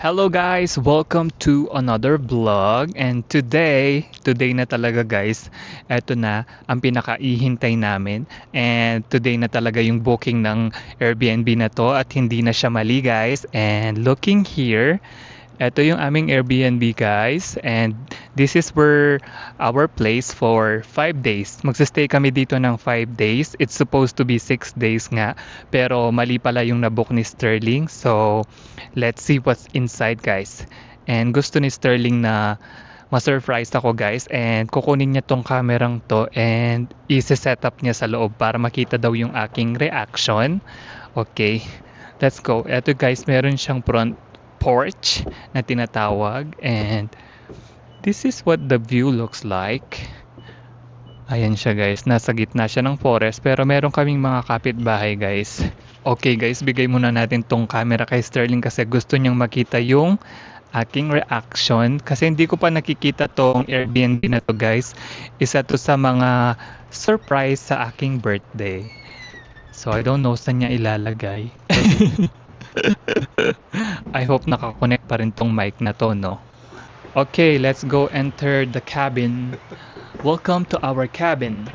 Hello guys, welcome to another vlog and today na talaga guys, eto na ang pinakaihintay namin and today na talaga yung booking ng Airbnb na to at hindi na siya mali guys and looking here, eto yung aming Airbnb guys and this is where our place for 5 days. Magsistay kami dito ng 5 days. It's supposed to be 6 days nga pero mali pala yung nabook ni Sterling. So let's see what's inside guys. And gusto ni Sterling na ma-surprise ako guys and kukunin niya tong kamerang to and i-set up niya sa loob para makita daw yung aking reaction. Okay, let's go. Eto guys, meron siyang front porch na tinatawag and this is what the view looks like. Ayan siya guys, nasa gitna siya ng forest pero meron kaming mga kapitbahay guys. Okay guys, bigay muna natin tong camera kay Sterling kasi gusto niyang makita yung aking reaction kasi hindi ko pa nakikita tong Airbnb na to guys. Isa to sa mga surprise sa aking birthday. So I don't know saan niya ilalagay. I hope nakakonect pa rin tong mic na to, no? Okay, let's go enter the cabin. Welcome to our cabin.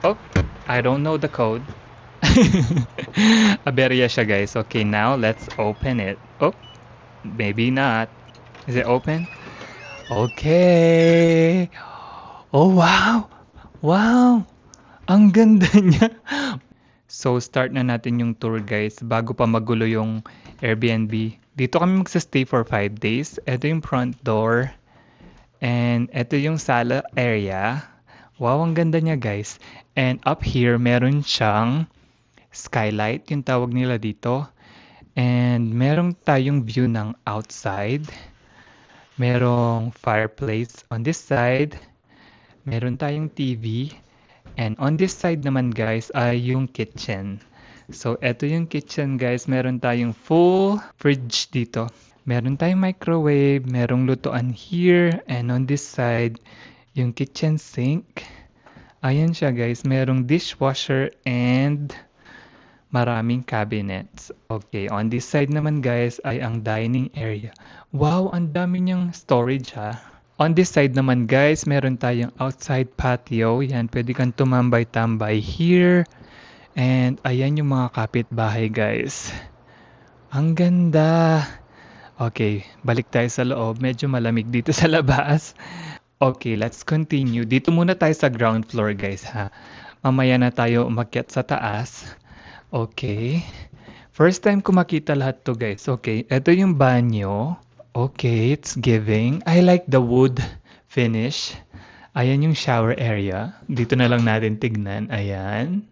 Oh, I don't know the code. Aberya siya guys. Okay, now let's open it. Oh, maybe not. Is it open? Okay. Oh, wow. Wow. Ang ganda niya. So, start na natin yung tour guys bago pa magulo yung Airbnb. Dito kami magsa-stay for 5 days. Ito yung front door. And ito yung sala area. Wow, ang ganda niya guys. And up here, meron siyang skylight, yung tawag nila dito. And meron tayong view ng outside. Merong fireplace on this side. Meron tayong TV. And on this side naman guys ay yung kitchen. So eto yung kitchen guys, meron tayong full fridge dito. Meron tayong microwave, merong lutuan here, and on this side yung kitchen sink. Ayan siya guys, merong dishwasher and maraming cabinets. Okay, on this side naman guys ay ang dining area. Wow, ang dami niyang storage ha. On this side naman guys, meron tayong outside patio. Yan, pwede kang tumambay-tambay here. And ayan yung mga kapitbahay guys. Ang ganda. Okay, balik tayo sa loob. Medyo malamig dito sa labas. Okay, let's continue. Dito muna tayo sa ground floor guys ha. Mamaya na tayo umakyat sa taas. Okay. First time ko makita lahat to guys. Okay, ito yung banyo. Okay, it's giving. I like the wood finish. Ayan yung shower area. Dito na lang natin tignan. Ayan.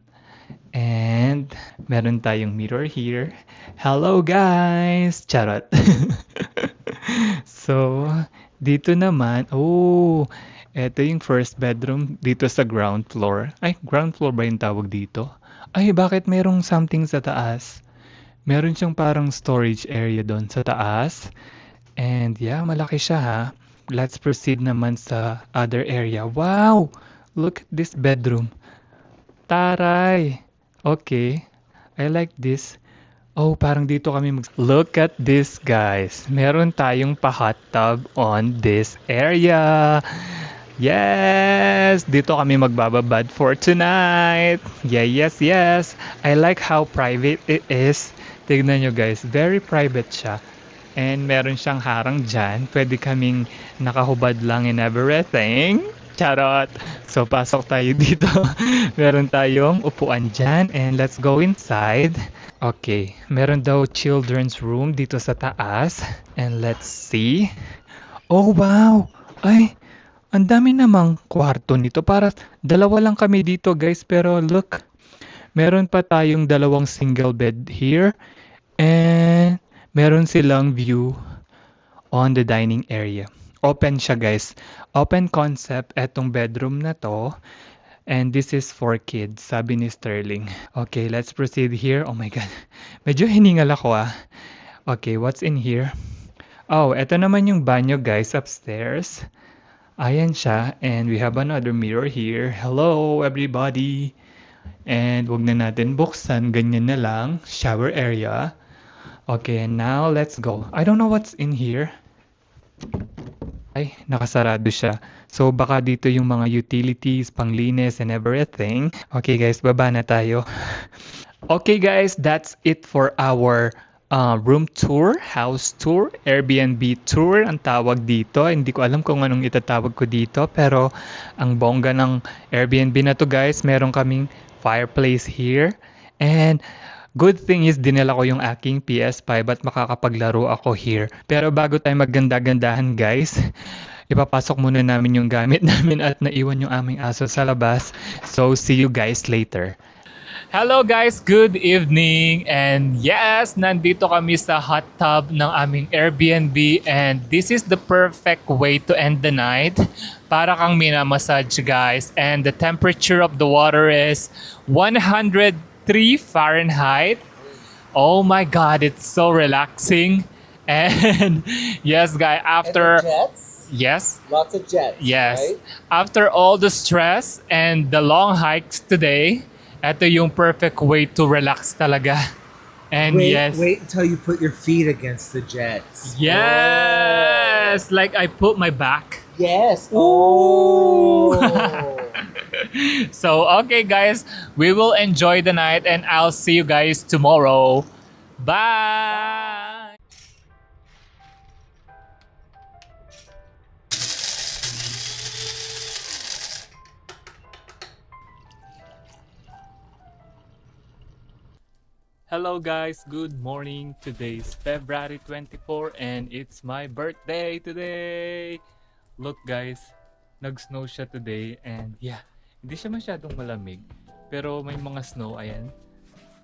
And meron tayong mirror here. Hello guys! Charot. So, dito naman, oh, eto yung first bedroom dito sa ground floor. Ay, ground floor ba yung tawag dito? Ay, bakit merong something sa taas? Meron siyang parang storage area doon sa taas. And yeah, malaki siya ha. Let's proceed naman sa other area. Wow! Look at this bedroom. Taray! Okay. I like this. Oh, parang dito kami Look at this guys. Meron tayong pa-hot tub on this area. Yes! Dito kami magbababad for tonight. Yeah, yes, yes. I like how private it is. Tignan nyo guys. Very private siya. And meron siyang harang dyan. Pwede kaming nakahubad lang in everything. Charot! So, pasok tayo dito. Meron tayong upuan dyan. And let's go inside. Okay. Meron daw children's room dito sa taas. And let's see. Oh, wow! Ay, ang dami namang kwarto nito. Para dalawa lang kami dito, guys. Pero look, meron pa tayong dalawang single bed here. And meron silang view on the dining area. Open siya guys. Open concept etong bedroom na to. And this is for kids, sabi ni Sterling. Okay, let's proceed here. Oh my God. Medyo hiningal ako ah. Okay, what's in here? Oh, eto naman yung banyo guys upstairs. Ayan siya. And we have another mirror here. Hello everybody. And wag na natin buksan. Ganyan na lang. Shower area. Okay, and now let's go. I don't know what's in here. Ay, nakasarado siya. So baka dito yung mga utilities, panglinis and everything. Okay guys, baba na tayo. Okay guys, that's it for our room tour, house tour, Airbnb tour ang tawag dito. Hindi ko alam kung anong itatawag ko dito, pero ang bongga ng Airbnb na to guys, meron kaming fireplace here. And good thing is dinala ko yung aking PS5 at makakapaglaro ako here. Pero bago tayo magganda-gandahan guys, ipapasok muna namin yung gamit namin at naiwan yung aming aso sa labas. So see you guys later. Hello guys, good evening. And yes, nandito kami sa hot tub ng aming Airbnb and this is the perfect way to end the night. Para kang minamassage guys, and the temperature of the water is 103 Fahrenheit. Oh my god, it's so relaxing. And yes guys, after And the jets? yes, Lots of jets. yes. Right? After all the stress and the long hikes today, ito yung perfect way to relax talaga. And yes. Wait until you put your feet against the jets. Yes! Like I put my back. Yes. Ooh. Oh. So, okay guys, we will enjoy the night and I'll see you guys tomorrow. Bye! Hello guys, good morning. Today's February 24 and it's my birthday today. Look guys, nag-snow siya today and yeah, hindi siya masyadong malamig. Pero may mga snow, ayan.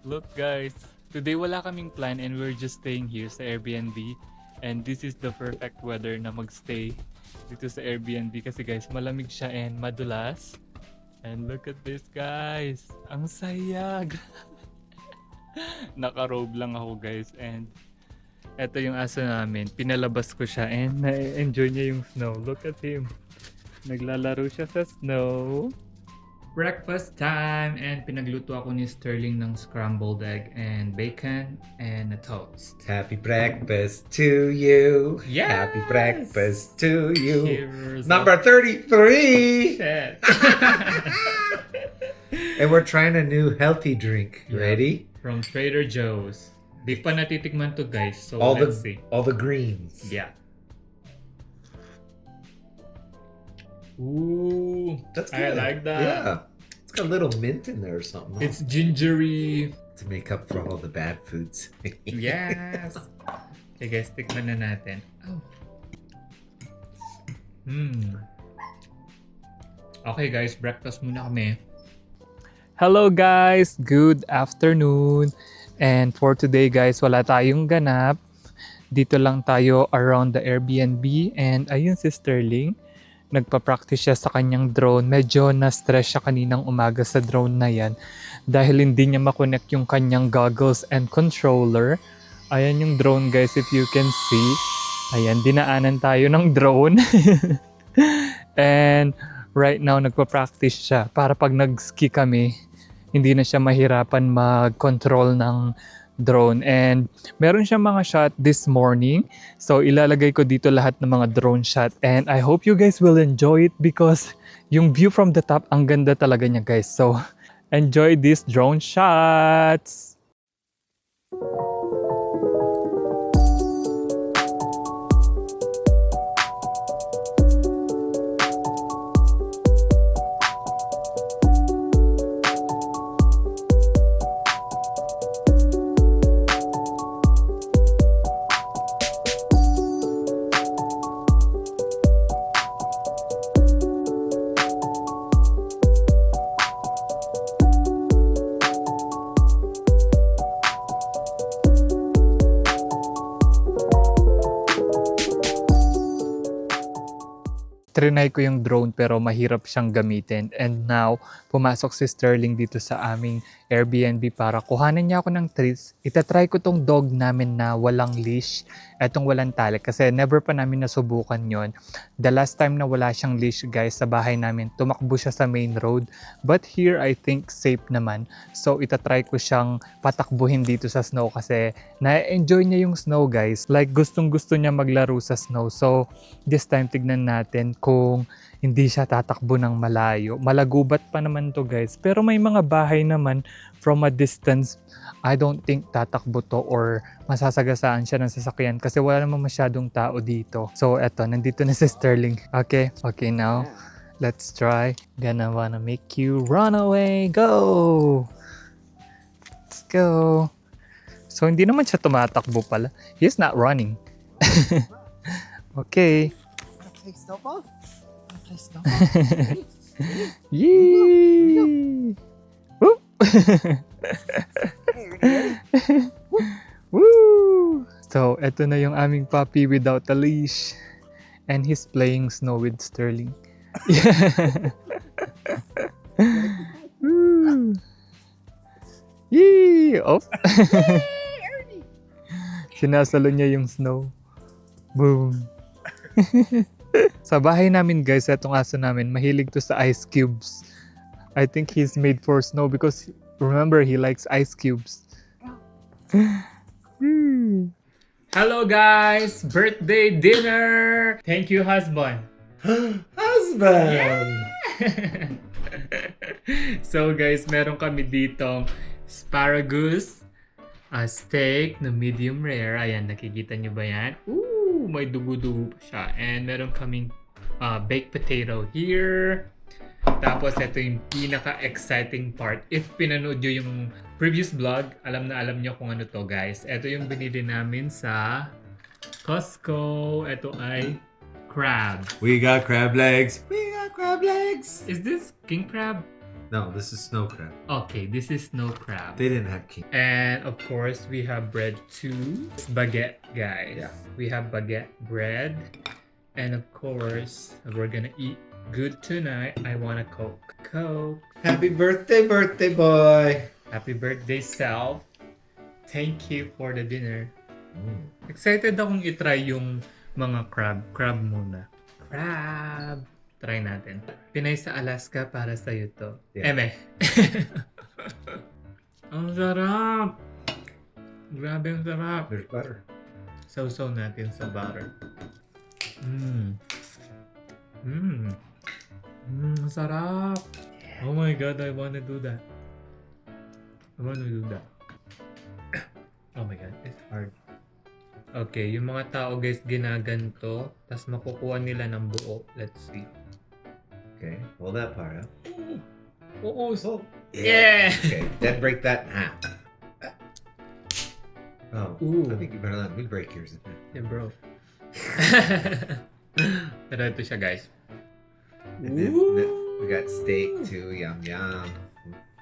Look guys, today wala kaming plan and we're just staying here sa Airbnb. And this is the perfect weather na magstay dito sa Airbnb kasi guys, malamig siya and madulas. And look at this guys, ang sayag. Naka-robe lang ako guys and eto yung aso namin, pinalabas ko siya and na-enjoy niya yung snow. Look at him, naglalaro siya sa snow. Breakfast time and pinagluto ako ni Sterling ng scrambled egg and bacon and a toast. Happy breakfast to you. Yes. Happy breakfast to you. Cheers. Number 33. Shit. And we're trying a new healthy drink. Yeah. Ready? From Trader Joe's. Di pa natitikman to guys, so All let's see. the greens. Yeah. Ooh, That's I good. like that. Yeah. It's got a little mint in there or something. It's gingery. to make up for all the bad foods. Yes. Okay guys, tikman na natin. Oh. Okay guys, breakfast muna kami. Hello guys, good afternoon. And for today guys, wala tayong ganap. Dito lang tayo around the Airbnb. And ayun si Sterling, nagpa-practice siya sa kanyang drone. Medyo na-stress siya kaninang umaga sa drone na yan dahil hindi niya makonect yung kanyang goggles and controller. Ayan yung drone guys, if you can see. Ayan, dinaanan tayo ng drone. And right now, nagpa-practice siya para pag nag-ski kami, hindi na siya mahirapan mag-control ng drone. And meron siyang mga shot this morning. So ilalagay ko dito lahat ng mga drone shot. And I hope you guys will enjoy it because yung view from the top, ang ganda talaga niya guys. So enjoy these drone shots! Trinay ko yung drone pero mahirap siyang gamitin. And now, pumasok si Sterling dito sa aming Airbnb para kuhanan niya ako ng treats. Itatry ko tong dog namin na walang leash. etong walang tali kasi never pa namin nasubukan yon. The last time na wala siyang leash guys sa bahay namin, tumakbo siya sa main road. But here I think safe naman. So itatry ko siyang patakbuhin dito sa snow kasi na-enjoy niya yung snow guys. Like gustong gusto niya maglaro sa snow. So this time tignan natin kung hindi siya tatakbo ng malayo. Malagubat pa naman to guys. Pero may mga bahay naman from a distance. I don't think tatakbo to or masasagasaan siya ng sasakyan kasi wala naman masyadong tao dito. So eto, nandito na si Sterling. Okay, now let's try. Gonna wanna make you run away. Go! Let's go. So hindi naman siya tumatakbo pala. He's not running. Okay. Wanna play snowball? Ready? Yee! Whoop! Hey, ready? Woo! So, eto na yung aming puppy without a leash. And he's playing snow with Sterling. Woo! Yee! Oh! Sinasalo niya yung snow. Boom! Sa bahay namin guys, etong aso namin, mahilig to sa ice cubes. I think he's made for snow because remember, he likes ice cubes. Hello guys! Birthday dinner! Thank you, husband. Husband! So guys, meron kami ditong asparagus, a steak na medium rare. Ayan, nakikita nyo ba yan? Ooh, may dugo-dugo pa siya. And meron kaming baked potato here. Tapos ito yung pinaka-exciting part. If pinanood nyo yung previous vlog, alam nyo kung ano to guys. Ito yung binili namin sa Costco. Ito ay crab. We got crab legs. We got crab legs. Is this king crab? No, this is snow crab. Okay, this is snow crab. They didn't have king. And of course, we have bread too. It's baguette, guys. Yeah. We have baguette bread. And of course, we're gonna eat good tonight. I want a Coke. Coke. Happy birthday, birthday boy. Happy birthday, self. Thank you for the dinner. Mm. Excited akong itry yung mga crab. Crab muna. Crab. Try natin. Pinay sa Alaska para sa'yo to. Yeah. Eme. Ang sarap! Grabe ang sarap. There's butter. Sausaw natin sa butter. Mmm. Mmm. Mmm, sarap. Oh my God, I wanna do that. I wanna do that. Oh my God, it's hard. Okay, yung mga tao guys ginaganto, tas makukuha nila ng buo. Let's see. Okay, hold that part up. Oo, so... Oh, Yeah! Okay, then break that in half. Oh, Ooh. I think you better let me break yours in half. Yeah, bro. Pero ito siya guys. And then we got steak too. Yum yum.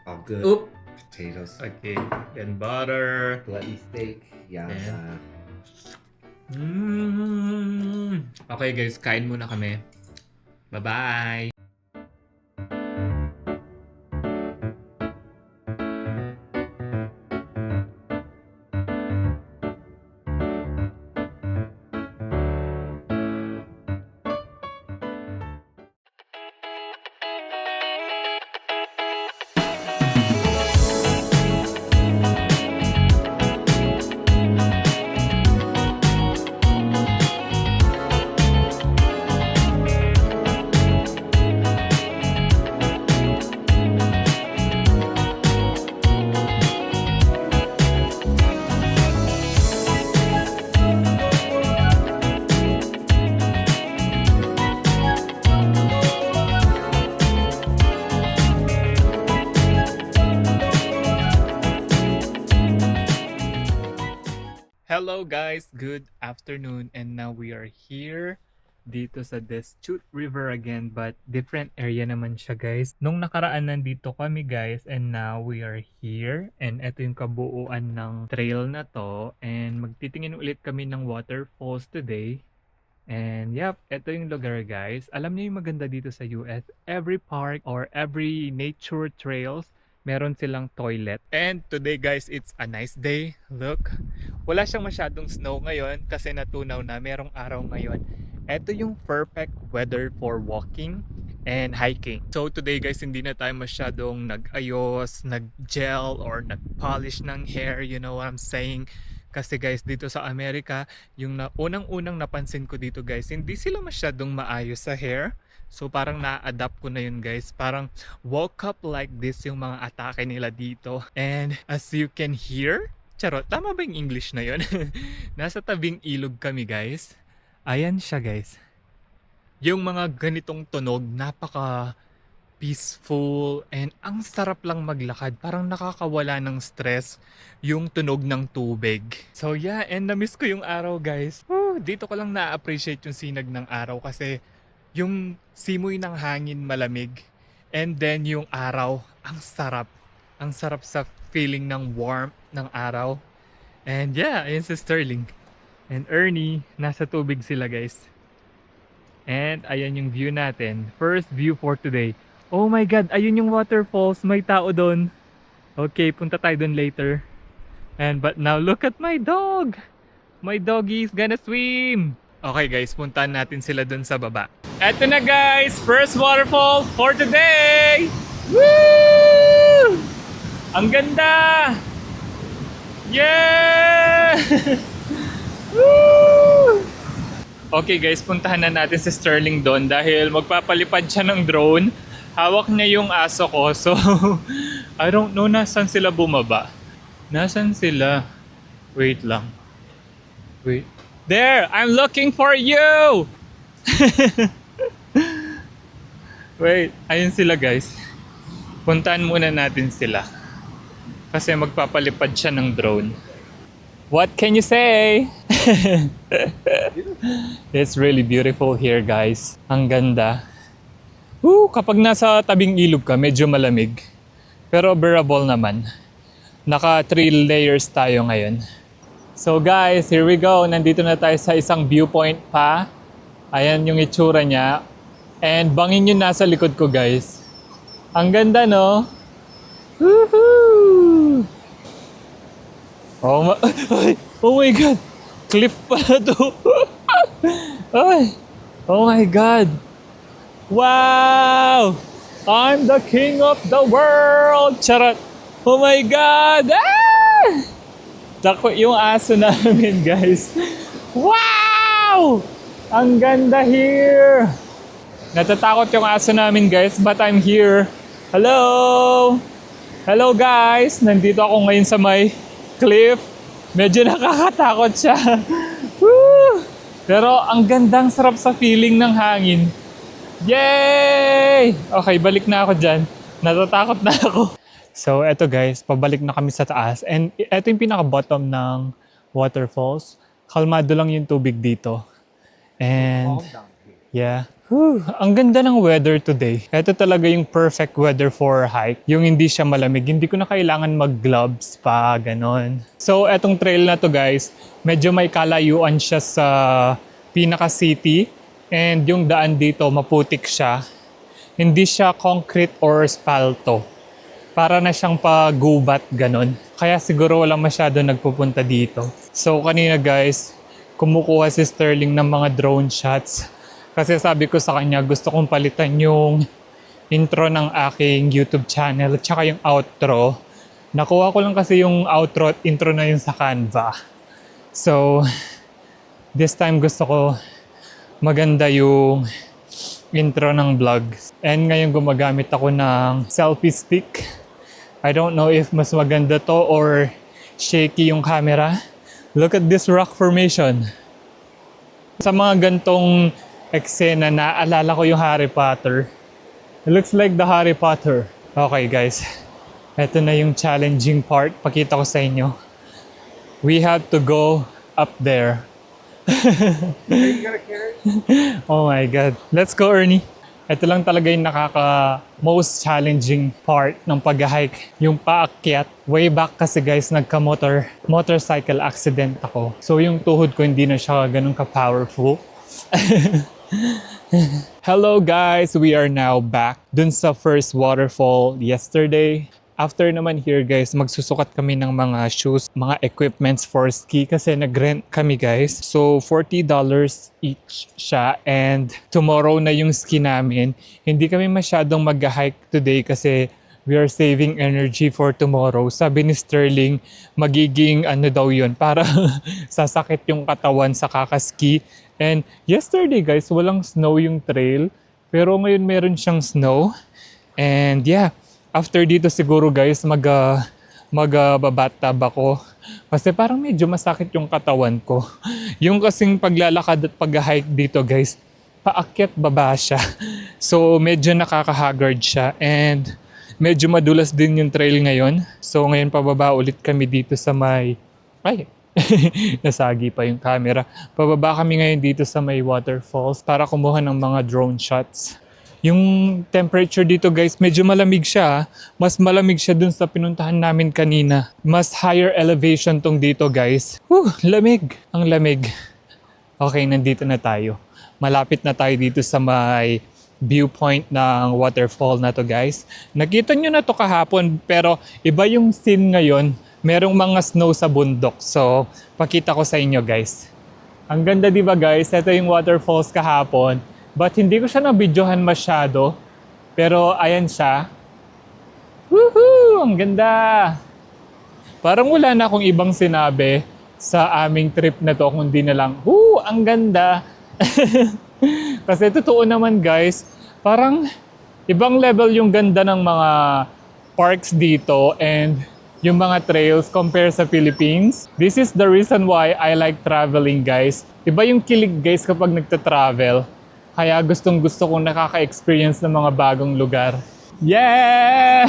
All good. Oop! Potatoes. Okay, then butter. Bloody steak. Yum. And- Mm. Okay guys, kain muna kami. Bye-bye! Hello guys, good afternoon, and now we are here dito sa Deschutes River again, but different area naman siya guys. Nung nakaraan nandito kami guys, and now we are here, and ito yung kabuuan ng trail na to, and magtitingin ulit kami ng waterfalls today. And yep, ito yung lugar guys. Alam niyo yung maganda dito sa US, every park or every nature trails Meron silang toilet. And today guys, it's a nice day. Look, wala siyang masyadong snow ngayon kasi natunaw na, merong araw ngayon. Ito yung perfect weather for walking and hiking. So today guys, hindi na tayo masyadong nag-ayos, nag-gel or nag-polish ng hair, you know what I'm saying? Kasi guys, dito sa Amerika, yung unang-unang napansin ko dito guys, hindi sila masyadong maayos sa hair. So parang na-adapt ko na yun guys. Parang woke up like this yung mga atake nila dito. And as you can hear, charot, tama ba yung English na yun? Nasa tabing ilog kami guys. Ayan siya guys. Yung mga ganitong tunog, napaka peaceful and ang sarap lang maglakad. Parang nakakawala ng stress yung tunog ng tubig. So yeah, and na-miss ko yung araw guys. Dito ko lang na-appreciate yung sinag ng araw kasi yung simoy ng hangin malamig and then yung araw, ang sarap. Ang sarap sa feeling ng warmth ng araw. And yeah, ayun si Sterling. And Ernie, nasa tubig sila guys. And ayan yung view natin. First view for today. Oh my God, ayun yung waterfalls. May tao doon. Okay, punta tayo doon later. And but now look at my dog. My doggy's gonna swim. Okay guys, puntahan natin sila doon sa baba. Eto na guys, first waterfall for today! Woo! Ang ganda! Yeah! Woo! Okay guys, puntahan na natin si Sterling doon dahil magpapalipad siya ng drone. Hawak niya yung aso ko, so I don't know nasan sila bumaba. Nasan sila? Wait lang. Wait. There! I'm looking for you! Wait, ayun sila guys. Puntahan muna natin sila. Kasi magpapalipad siya ng drone. What can you say? It's really beautiful here guys. Ang ganda. Kapag nasa tabing ilog ka, medyo malamig. Pero bearable naman. Naka 3 layers tayo ngayon. So guys, here we go. Nandito na tayo sa isang viewpoint pa. Ayan yung itsura niya. And bangin yun nasa likod ko guys. Ang ganda no? Woohoo! Oh my God! Cliff pala to. Oh my God! Wow! I'm the king of the world! Charot! Oh my God! Ah! Dako yung aso namin guys. Wow! Ang ganda here! Natatakot yung aso namin guys, but I'm here. Hello! Hello guys! Nandito ako ngayon sa may cliff. Medyo nakakatakot siya. Woo! Pero ang gandang sarap sa feeling ng hangin. Yay! Okay, balik na ako dyan. Natatakot na ako. So eto guys, pabalik na kami sa taas. And eto yung pinaka-bottom ng waterfalls. Kalmado lang yung tubig dito. And yeah. Ang ganda ng weather today. Ito talaga yung perfect weather for hike. Yung hindi siya malamig. Hindi ko na kailangan mag-gloves pa, ganon. So, etong trail na to guys, medyo may kalayuan siya sa pinaka-city. And yung daan dito, maputik siya. Hindi siya concrete or spalto. Para na siyang pagubat, ganon. Kaya siguro walang masyado nagpupunta dito. So, kanina guys, kumukuha si Sterling ng mga drone shots. Kasi sabi ko sa kanya, gusto kong palitan yung intro ng aking YouTube channel at saka yung outro. Nakuha ko lang kasi yung outro at intro na yun sa Canva. So, this time gusto ko maganda yung intro ng vlog. And ngayon gumagamit ako ng selfie stick. I don't know if mas maganda to or shaky yung camera. Look at this rock formation. Sa mga gantong eksena, naalala ko yung Harry Potter. It looks like the Harry Potter. Okay guys, ito na yung challenging part. Pakita ko sa inyo. We have to go up there. You got a carrot? Oh my God. Let's go, Ernie. Ito lang talaga yung most challenging part ng pag-hike. Yung paakyat. Way back kasi guys, motorcycle accident ako. So yung tuhod ko hindi na siya ganun ka-powerful. Hello guys, we are now back dun sa first waterfall yesterday. After naman here guys, magsusukat kami ng mga shoes, mga equipments for ski kasi nag-rent kami guys. So $40 each siya and tomorrow na yung ski namin. Hindi kami masyadong mag-hike today kasi we are saving energy for tomorrow. Sabi ni Sterling, magiging ano daw yun, para sasakit yung katawan sa kakaski. And yesterday guys, walang snow yung trail. Pero ngayon meron siyang snow. And yeah, after dito siguro guys, magbabathtub ako. Kasi parang medyo masakit yung katawan ko. Yung kasing paglalakad at pag-hike dito guys, paakyat baba siya. So medyo nakaka-haggard siya and medyo madulas din yung trail ngayon. So ngayon pababa ulit kami dito sa may... Ay, nasagi pa yung camera. Pababa kami ngayon dito sa may waterfalls para kumuha ng mga drone shots. Yung temperature dito guys, medyo malamig siya. Mas malamig siya dun sa pinuntahan namin kanina. Mas higher elevation tong dito guys. Lamig. Ang lamig. Okay, nandito na tayo. Malapit na tayo dito sa may viewpoint ng waterfall na to guys. Nakita nyo na to kahapon pero iba yung scene ngayon. Merong mga snow sa bundok. So, pakita ko sa inyo guys. Ang ganda diba guys? Ito yung waterfalls kahapon. But hindi ko siya na-videohan masyado. Pero ayan siya. Woohoo! Ang ganda! Parang wala na akong ibang sinabi sa aming trip na to kundi na lang, ang ganda! Kasi totoo naman guys, parang ibang level yung ganda ng mga parks dito and yung mga trails compare sa Philippines. This is the reason why I like traveling guys. Iba yung kilig guys kapag nagta-travel. Kaya gustong-gusto kong nakaka-experience ng mga bagong lugar. Yeah!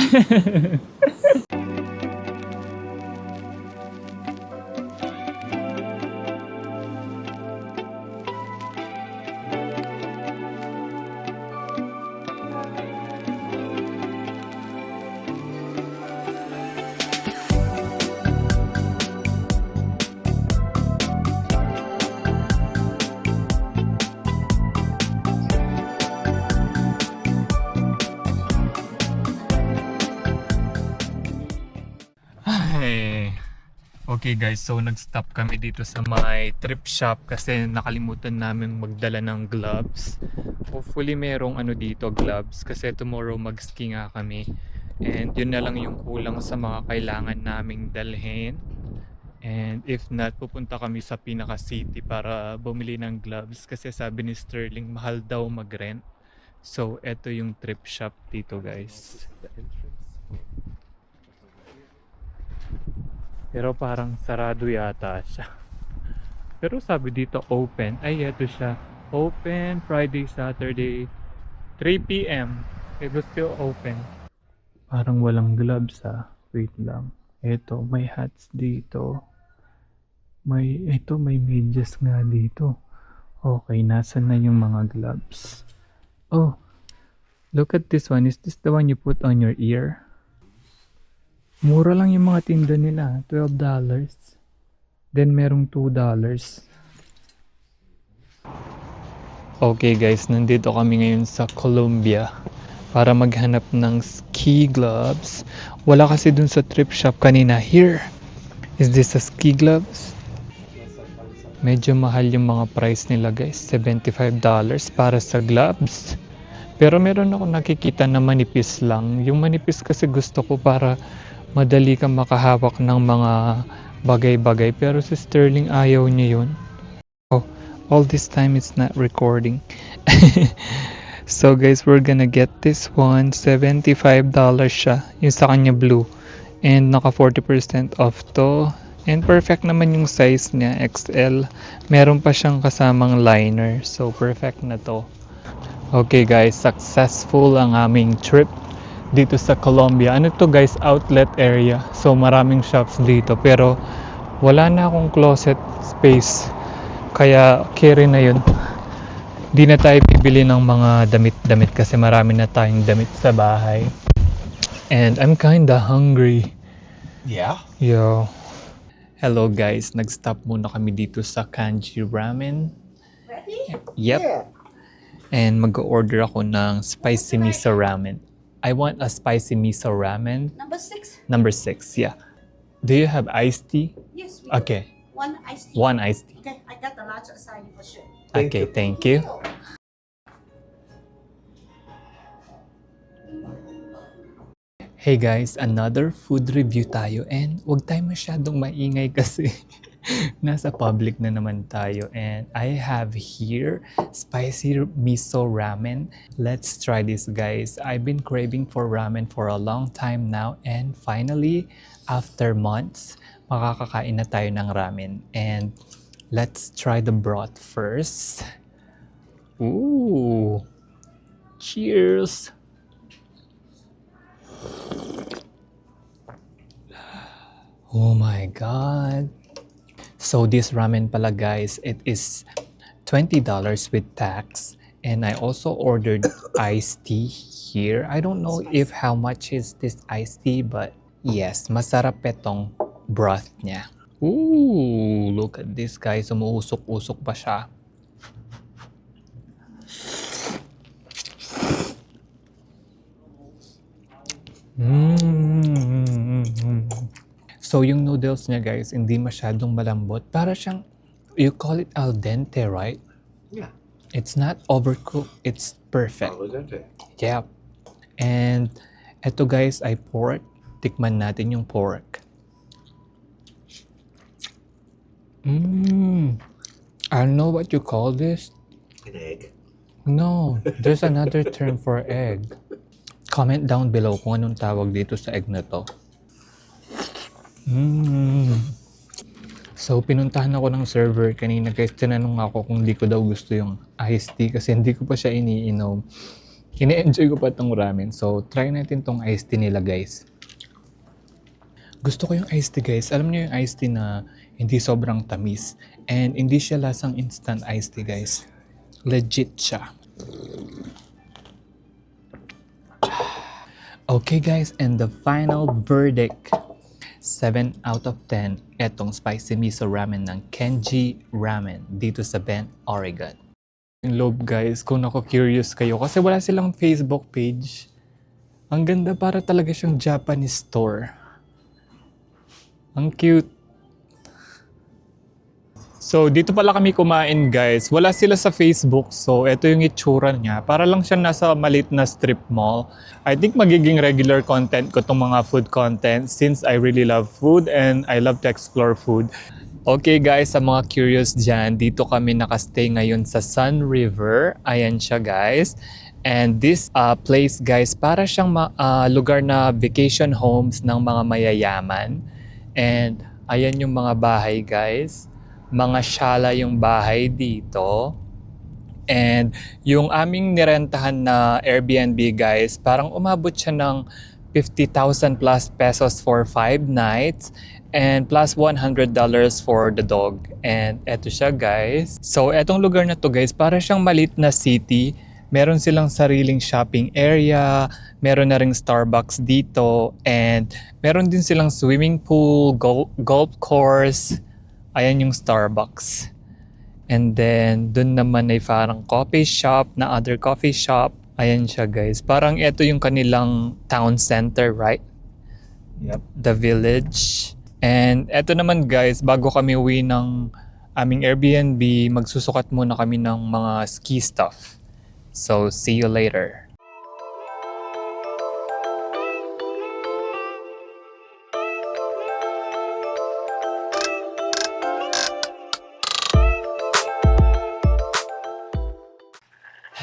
Okay guys, so nag-stop kami dito sa my trip shop kasi nakalimutan namin magdala ng gloves. Hopefully merong ano dito gloves kasi tomorrow mag-ski nga kami. And yun na lang yung kulang sa mga kailangan naming dalhin. And if not, pupunta kami sa pinaka-city para bumili ng gloves kasi sabi ni Sterling mahal daw mag-rent. So eto yung trip shop dito guys. Pero parang sarado yata siya. Pero sabi dito open. Ay, ito siya. Open Friday, Saturday, 3 p.m. It was still open. Parang walang gloves ha. Wait lang. Ito, may hats dito. May medyas nga dito. Okay, nasan na yung mga gloves? Oh, look at this one. Is this the one you put on your ear? Mura lang yung mga tinda nila, $12. Then merong $2. Okay guys, nandito kami ngayon sa Colombia para maghanap ng ski gloves. Wala kasi dun sa trip shop kanina. Here, is this a ski gloves? Medyo mahal yung mga price nila guys, $75 para sa gloves. Pero meron ako nakikita na manipis lang. Yung manipis kasi gusto ko para madali kang makahawak ng mga bagay-bagay. Pero si Sterling ayaw niya yun. Oh, all this time it's not recording. So guys, we're gonna get this one. $75 siya. Yung sa kanya blue. And naka 40% off to. And perfect naman yung size niya, XL. Meron pa siyang kasamang liner. So perfect na to. Okay guys, successful ang aming trip dito sa Colombia. Ano to guys, outlet area. So maraming shops dito pero wala na akong closet space. Kaya carry na yun. Di na tayo bibili ng mga damit-damit kasi marami na tayong damit sa bahay. And I'm kinda hungry. Yeah? Yo. Hello guys, nag-stop muna kami dito sa Kanji Ramen. Ready? Yep. Yeah. And mag-order ako ng spicy miso ramen. I want a spicy miso ramen. Number 6? Number 6, yeah. Do you have iced tea? Yes. We Okay, do. One iced tea. one iced tea. Okay, I got the large aside for sure. Thank Okay, you. thank you. Hey guys, another food review tayo and wag tayo masyadong maingay kasi nasa public na naman tayo, and I have here spicy miso ramen. Let's try this guys. I've been craving for ramen for a long time now, and finally, after months, makakakain na tayo ng ramen. And let's try the broth first. Ooh! Cheers! Oh my God! So this ramen pala guys, it is $20 with tax. And I also ordered iced tea here. I don't know if how much is this iced tea, but yes, masarap itong broth niya. Ooh, look at this guys, umuusok-usok pa siya. So yung noodles niya guys, hindi masyadong malambot. Para siyang, you call it al dente, right? Yeah. It's not overcooked, it's perfect. Al dente. Yeah. And eto guys ay pork. Tikman natin yung pork. I don't know what you call this. An egg. No, there's another term for egg. Comment down below kung anong tawag dito sa egg na to. So, pinuntahan ako ng server kanina guys. Tinanong ako kung di ko daw gusto yung iced tea kasi hindi ko pa siya iniinom. Ine-enjoy ko pa tong ramen. So, try natin tong iced tea nila guys. Gusto ko yung iced tea guys. Alam niyo yung iced tea na hindi sobrang tamis. And hindi siya lasang instant iced tea guys. Legit siya. Okay guys, and the final verdict. 7 out of 10 etong spicy miso ramen ng Kenji Ramen dito sa Bend, Oregon. In loob guys, kung curious kayo kasi wala silang Facebook page. Ang ganda, para talaga siyang Japanese store. Ang cute. So dito pala kami kumain guys. Wala sila sa Facebook, so ito yung itsura niya. Para lang siya nasa maliit na strip mall. I think magiging regular content ko tong mga food content since I really love food and I love to explore food. Okay guys, sa mga curious dyan, dito kami nakastay ngayon sa Sun River. Ayan siya guys. And this place guys, para siyang lugar na vacation homes ng mga mayayaman. And ayan yung mga bahay guys. Mga shala yung bahay dito. And yung aming nirentahan na Airbnb guys, parang umabot siya ng 50,000 plus pesos for 5 nights and plus $100 for the dog. And eto siya guys. So etong lugar na to guys, para siyang maliit na city. Meron silang sariling shopping area, meron na ring Starbucks dito, and meron din silang swimming pool, golf course. Ayan yung Starbucks. And then, dun naman ay parang coffee shop na other coffee shop. Ayan siya guys. Parang ito yung kanilang town center, right? Yep. The village. And eto naman guys, bago kami uwi ng aming Airbnb, magsusukat muna kami ng mga ski stuff. So, see you later.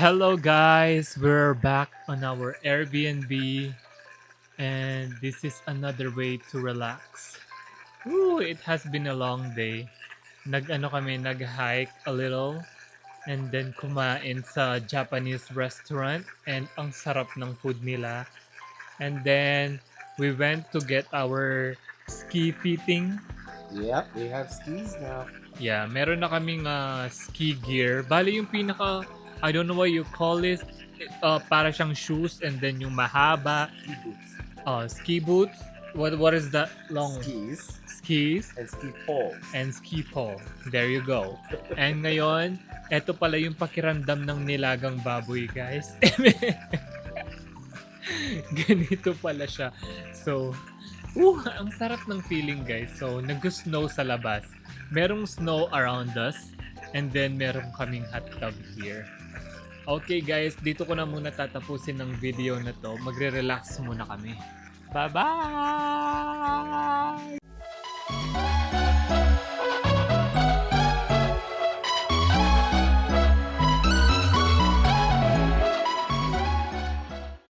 Hello guys, we're back on our Airbnb and this is another way to relax. Ooh, it has been a long day. Nag-hike a little and then kumain sa Japanese restaurant and ang sarap ng food nila. And then we went to get our ski fitting. Yep, we have skis now. Yeah, meron na kaming ski gear. Bali yung pinaka, I don't know what you call it, para siyang shoes and then yung mahaba. Ski boots. Ski boots. What is that long? Skis Skis and ski poles. and ski pole. There you go. And ngayon, eto pala yung pakiramdam ng nilagang baboy, guys. Ganito pala siya. So, ang sarap ng feeling guys. So, nag-snow sa labas. Merong snow around us. And then, meron kaming hot tub here. Okay guys, dito ko na muna tatapusin ng video na to. Magre-relax muna kami. Bye-bye!